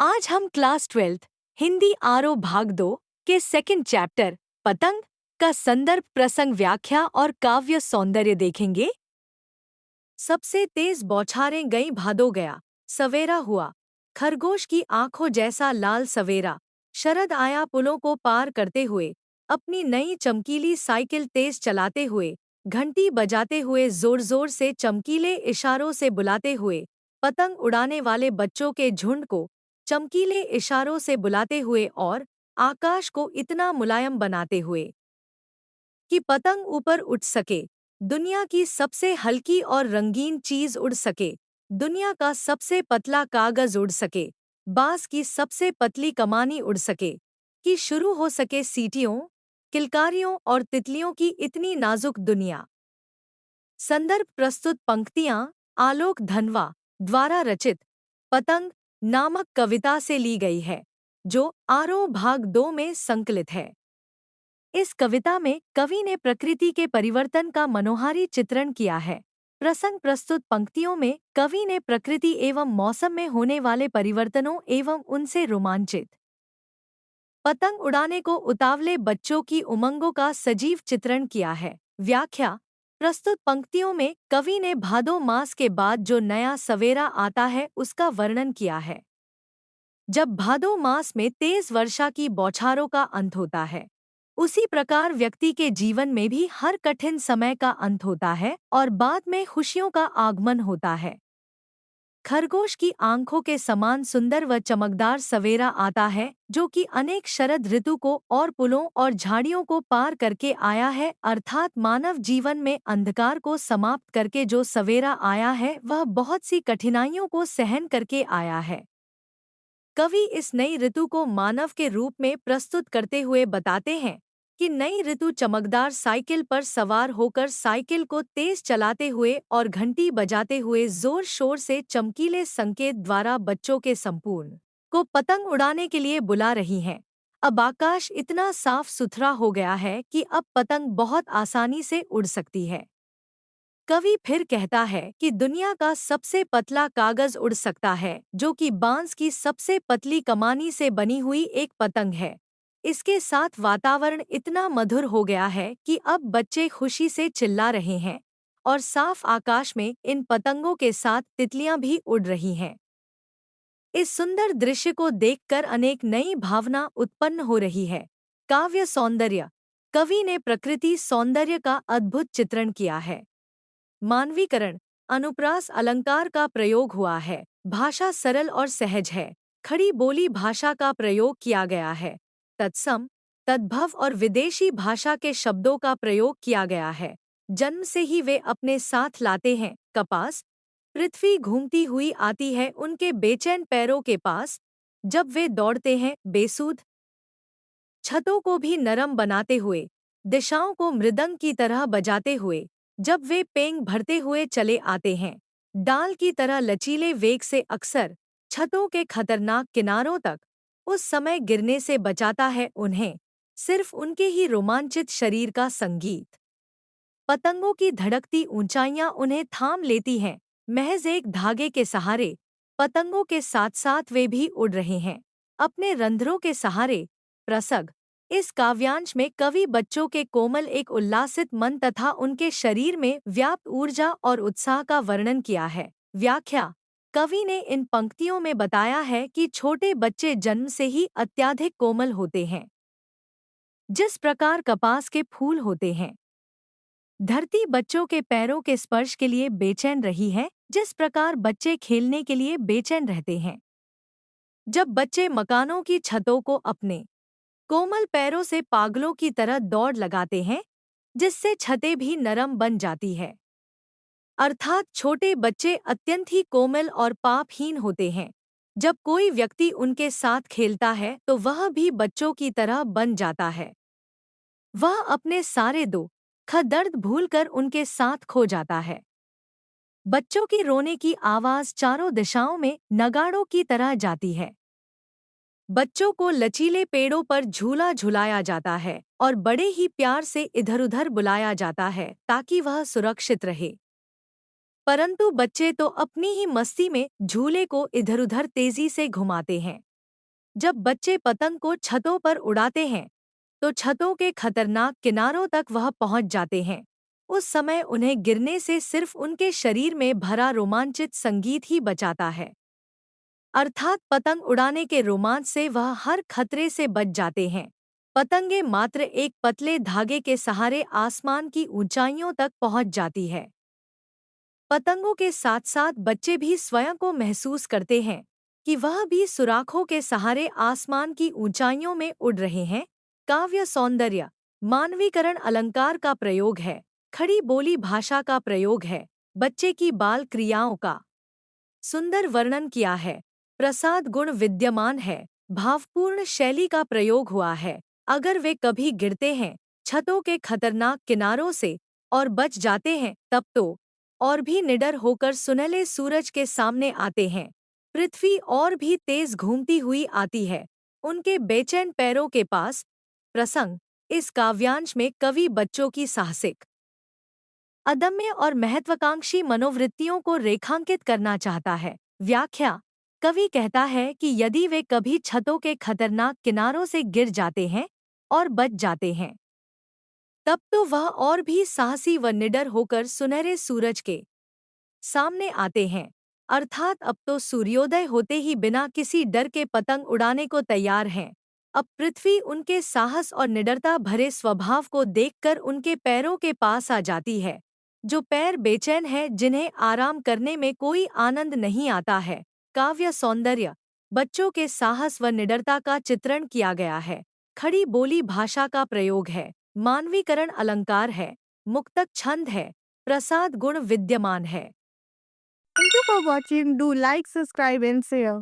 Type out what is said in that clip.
आज हम क्लास 12 हिंदी आरो भाग 2 के सेकंड चैप्टर पतंग का संदर्भ प्रसंग व्याख्या और काव्य सौंदर्य देखेंगे। सबसे तेज बौछारें गई भादो गया, सवेरा हुआ, खरगोश की आंखों जैसा लाल सवेरा, शरद आया पुलों को पार करते हुए, अपनी नई चमकीली साइकिल तेज चलाते हुए, घंटी बजाते हुए जोर जोर से चमकीले इशारों से बुलाते हुए, पतंग उड़ाने वाले बच्चों के झुंड को चमकीले इशारों से बुलाते हुए और आकाश को इतना मुलायम बनाते हुए कि पतंग ऊपर उठ सके, दुनिया की सबसे हल्की और रंगीन चीज उड़ सके, दुनिया का सबसे पतला कागज उड़ सके, बांस की सबसे पतली कमानी उड़ सके, कि शुरू हो सके सीटियों, किलकारियों और तितलियों की इतनी नाजुक दुनिया। संदर्भ प्रस्तुत पंक्तियां आलोक धनवा द्वारा रचित पतंग नामक कविता से ली गई है, जो आरोह भाग 2 में संकलित है। इस कविता में कवि ने प्रकृति के परिवर्तन का मनोहारी चित्रण किया है। प्रसंग प्रस्तुत पंक्तियों में कवि ने प्रकृति एवं मौसम में होने वाले परिवर्तनों एवं उनसे रोमांचित पतंग उड़ाने को उतावले बच्चों की उमंगों का सजीव चित्रण किया है। व्याख्या प्रस्तुत पंक्तियों में कवि ने भादो मास के बाद जो नया सवेरा आता है उसका वर्णन किया है। जब भादो मास में तेज वर्षा की बौछारों का अंत होता है, उसी प्रकार व्यक्ति के जीवन में भी हर कठिन समय का अंत होता है और बाद में खुशियों का आगमन होता है। खरगोश की आंखों के समान सुंदर व चमकदार सवेरा आता है, जो कि अनेक शरद ऋतु को और पुलों और झाड़ियों को पार करके आया है, अर्थात मानव जीवन में अंधकार को समाप्त करके जो सवेरा आया है वह बहुत सी कठिनाइयों को सहन करके आया है। कवि इस नई ऋतु को मानव के रूप में प्रस्तुत करते हुए बताते हैं कि नई ऋतु चमकदार साइकिल पर सवार होकर साइकिल को तेज चलाते हुए और घंटी बजाते हुए जोर शोर से चमकीले संकेत द्वारा बच्चों के संपूर्ण को पतंग उड़ाने के लिए बुला रही हैं। अब आकाश इतना साफ सुथरा हो गया है कि अब पतंग बहुत आसानी से उड़ सकती है। कवि फिर कहता है कि दुनिया का सबसे पतला कागज उड़ सकता है, जो कि बांस की सबसे पतली कमानी से बनी हुई एक पतंग है। इसके साथ वातावरण इतना मधुर हो गया है कि अब बच्चे खुशी से चिल्ला रहे हैं और साफ आकाश में इन पतंगों के साथ तितलियां भी उड़ रही हैं। इस सुंदर दृश्य को देखकर अनेक नई भावना उत्पन्न हो रही है। काव्य सौंदर्य कवि ने प्रकृति सौंदर्य का अद्भुत चित्रण किया है। मानवीकरण अनुप्रास अलंकार का प्रयोग हुआ है। भाषा सरल और सहज है। खड़ी बोली भाषा का प्रयोग किया गया है। तत्सम, तद्भव और विदेशी भाषा के शब्दों का प्रयोग किया गया है। जन्म से ही वे अपने साथ लाते हैं कपास, पृथ्वी घूमती हुई आती है उनके बेचैन पैरों के पास, जब वे दौड़ते हैं बेसूध, छतों को भी नरम बनाते हुए, दिशाओं को मृदंग की तरह बजाते हुए, जब वे पेंग भरते हुए चले आते हैं, डाल की तरह लचीले वेग से अक्सर छतों के खतरनाक किनारों तक उस समय गिरने से बचाता है उन्हें, सिर्फ उनके ही रोमांचित शरीर का संगीत। पतंगों की धड़कती ऊंचाइयां उन्हें थाम लेती हैं, महज एक धागे के सहारे पतंगों के साथ साथ वे भी उड़ रहे हैं अपने रंध्रों के सहारे। प्रसंग इस काव्यांश में कवि बच्चों के कोमल एक उल्लासित मन तथा उनके शरीर में व्याप्त ऊर्जा और उत्साह का वर्णन किया है। व्याख्या कवि ने इन पंक्तियों में बताया है कि छोटे बच्चे जन्म से ही अत्यधिक कोमल होते हैं। जिस प्रकार कपास के फूल होते हैं, धरती बच्चों के पैरों के स्पर्श के लिए बेचैन रही है, जिस प्रकार बच्चे खेलने के लिए बेचैन रहते हैं। जब बच्चे मकानों की छतों को अपने कोमल पैरों से पागलों की तरह दौड़ लगाते हैं, जिससे छतें भी नरम बन जाती है, अर्थात छोटे बच्चे अत्यंत ही कोमल और पापहीन होते हैं। जब कोई व्यक्ति उनके साथ खेलता है तो वह भी बच्चों की तरह बन जाता है। वह अपने सारे दर्द भूलकर उनके साथ खो जाता है। बच्चों की रोने की आवाज चारों दिशाओं में नगाड़ों की तरह जाती है। बच्चों को लचीले पेड़ों पर झूला झुलाया जाता है और बड़े ही प्यार से इधर-उधर बुलाया जाता है ताकि वह सुरक्षित रहे। परंतु बच्चे तो अपनी ही मस्ती में झूले को इधर-उधर तेजी से घुमाते हैं। जब बच्चे पतंग को छतों पर उड़ाते हैं, तो छतों के खतरनाक किनारों तक वह पहुंच जाते हैं। उस समय उन्हें गिरने से सिर्फ उनके शरीर में भरा रोमांचित संगीत ही बचाता है। अर्थात पतंग उड़ाने के रोमांच से वह हर खतरे से बच जाते हैं। पतंगे मात्र एक पतले धागे के सहारे आसमान की ऊंचाइयों तक पहुंच जाती है। पतंगों के साथ साथ बच्चे भी स्वयं को महसूस करते हैं कि वह भी सुराखों के सहारे आसमान की ऊंचाइयों में उड़ रहे हैं। काव्य सौंदर्य मानवीकरण अलंकार का प्रयोग है, खड़ी बोली भाषा का प्रयोग है, बच्चे की बाल क्रियाओं का सुंदर वर्णन किया है, प्रसाद गुण विद्यमान है, भावपूर्ण शैली का प्रयोग हुआ है। अगर वे कभी गिरते हैं छतों के खतरनाक किनारों से और बच जाते हैं, तब तो और भी निडर होकर सुनहले सूरज के सामने आते हैं। पृथ्वी और भी तेज घूमती हुई आती है उनके बेचैन पैरों के पास। प्रसंग इस काव्यांश में कवि बच्चों की साहसिक, अदम्य और महत्वाकांक्षी मनोवृत्तियों को रेखांकित करना चाहता है। व्याख्या कवि कहता है कि यदि वे कभी छतों के खतरनाक किनारों से गिर जाते हैं और बच जाते हैं, तब तो वह और भी साहसी व निडर होकर सुनहरे सूरज के सामने आते हैं। अर्थात अब तो सूर्योदय होते ही बिना किसी डर के पतंग उड़ाने को तैयार हैं। अब पृथ्वी उनके साहस और निडरता भरे स्वभाव को देखकर उनके पैरों के पास आ जाती है। जो पैर बेचैन है, जिन्हें आराम करने में कोई आनंद नहीं आता है। काव्य सौंदर्य बच्चों के साहस व निडरता का चित्रण किया गया है। खड़ी बोली भाषा का प्रयोग है, मानवीकरण अलंकार है, मुक्तक छंद है, प्रसाद गुण विद्यमान है। Thank you for watching. Do like, subscribe and share.